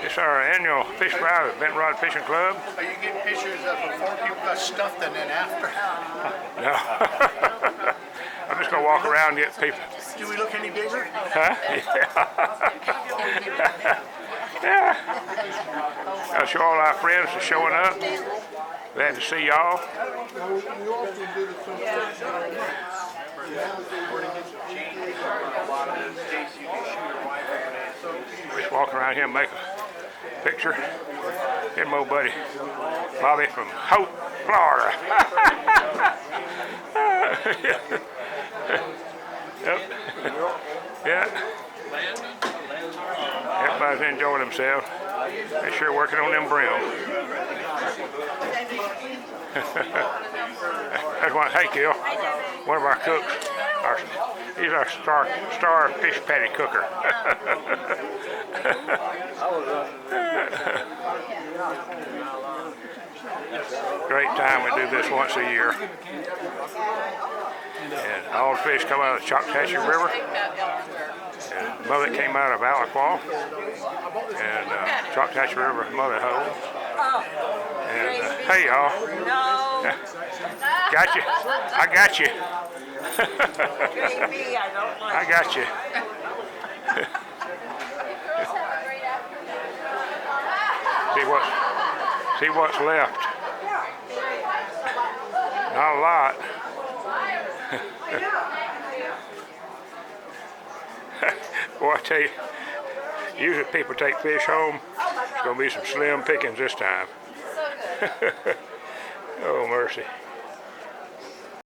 It's our annual fish fry at Bent Rod Fishing Club. Are you getting pictures of before people got stuffed and then after? No. I'm just going to walk around and get people. Do we look any bigger? Huh? Yeah. I'll show all our friends for showing up. Glad to see y'all. Just walking around here and make a picture. Here's my old buddy Bobby from Hope, Florida. Yep. Yeah. Everybody's enjoying themselves. They're sure working on them brims. That's one. Hey, Gil. One of our cooks. He's our star fish patty cooker. Great time. We do this once a year. And all the fish come out of the Choctawhatchee River. And some of it came out of Aliquaw. And Choctawhatchee River mother hole. And hey, y'all. No. Got you. I got you. I got you. See what's left. Not a lot. Boy, I tell you, usually people take fish home. It's going to be some slim pickings this time. Oh, mercy.